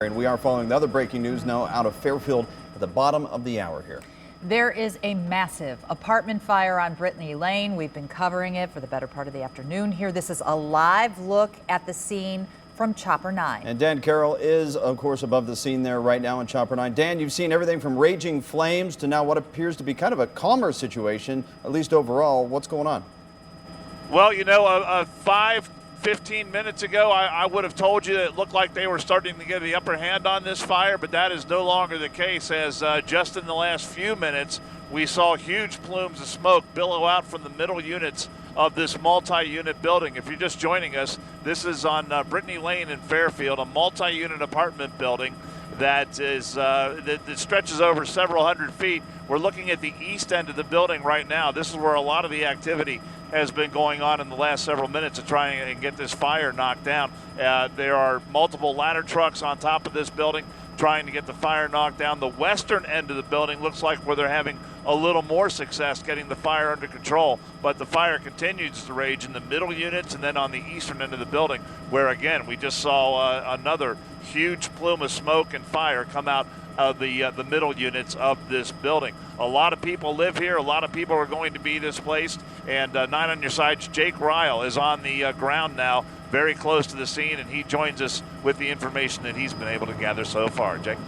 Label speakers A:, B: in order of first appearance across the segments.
A: And we are following the other breaking news now out of Fairfield at the bottom of the hour here.
B: There is a massive apartment fire on Brittany Lane. We've been covering it for the better part of the afternoon here. This is a live look at the scene from Chopper 9.
A: And Dan Carroll is, of course, above the scene there right now in Chopper 9. Dan, you've seen everything from raging flames to now what appears to be kind of a calmer situation, at least overall. What's going on?
C: Well, 15 minutes ago, I would have told you that it looked like they were starting to get the upper hand on this fire, but that is no longer the case, as just in the last few minutes, we saw huge plumes of smoke billow out from the middle units of this multi-unit building. If you're just joining us, this is on Brittany Lane in Fairfield, a multi-unit apartment building that is that stretches over several hundred feet. We're looking at the east end of the building right now. This is where a lot of the activity has been going on in the last several minutes to try and get this fire knocked down. There are multiple ladder trucks on top of this building trying to get the fire knocked down. The western end of the building looks like where they're having a little more success getting the fire under control, but the fire continues to rage in the middle units and then on the eastern end of the building, where again we just saw another huge plume of smoke and fire come out of the middle units of this building. A lot of people live here. A lot of people are going to be displaced. And 9 on your sides, Jake Ryle is on the ground now, very close to the scene, and he joins us with the information that he's been able to gather so far. Jake?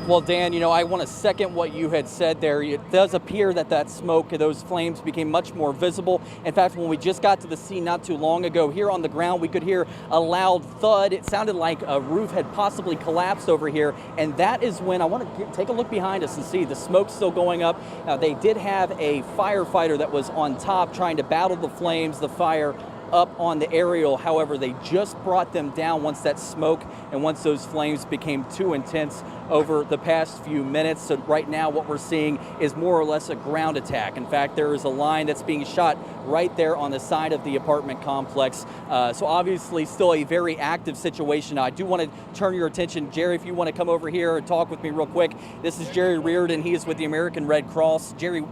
D: Well, Dan, I want to second what you had said there. It does appear that smoke, those flames became much more visible. In fact, when we just got to the scene not too long ago, here on the ground, we could hear a loud thud. It sounded like a roof had possibly collapsed over here. And that is when I want to take a look behind us and see the smoke still going up. Now, they did have a firefighter that was on top trying to battle the flames, the fire up on the aerial. However, they just brought them down once that smoke and once those flames became too intense over the past few minutes. So right now what we're seeing is more or less a ground attack. In fact, there is a line that's being shot right there on the side of the apartment complex. So obviously still a very active situation. Now, I do want to turn your attention, Jerry, if you want to come over here and talk with me real quick. This is Jerry Reardon. He is with the American Red Cross. Jerry,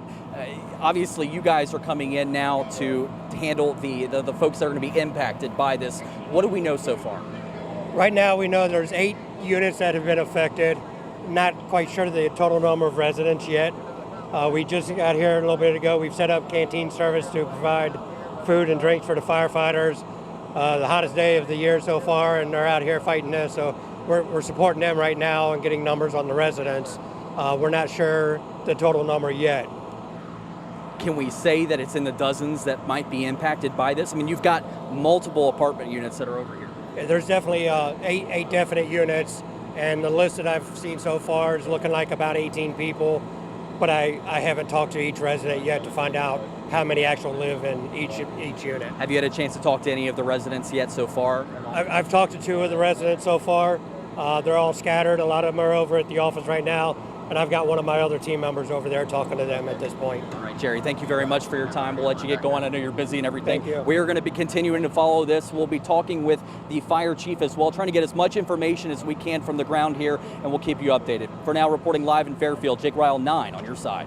D: obviously you guys are coming in now to handle the folks that are going to be impacted by this. What do we know so far?
E: Right now we know there's 8 units that have been affected. Not quite sure the total number of residents yet. We just got here a little bit ago. We've set up canteen service to provide food and drinks for the firefighters. The hottest day of the year so far, and they're out here fighting this. So we're supporting them right now and getting numbers on the residents. We're not sure the total number yet.
D: Can we say that it's in the dozens that might be impacted by this? I mean, you've got multiple apartment units that are over here.
E: There's definitely eight definite units, and the list that I've seen so far is looking like about 18 people, but I haven't talked to each resident yet to find out how many actually live in each unit.
D: Have you had a chance to talk to any of the residents yet so far?
E: I've talked to 2 of the residents so far. They're all scattered. A lot of them are over at the office right now, and I've got one of my other team members over there talking to them at this point.
D: All right, Jerry, thank you very much for your time. We'll let you get going. I know you're busy and everything.
E: Thank you.
D: We are going to be continuing to follow this. We'll be talking with the fire chief as well, trying to get as much information as we can from the ground here, and we'll keep you updated. For now, reporting live in Fairfield, Jake Ryle, 9 on your side.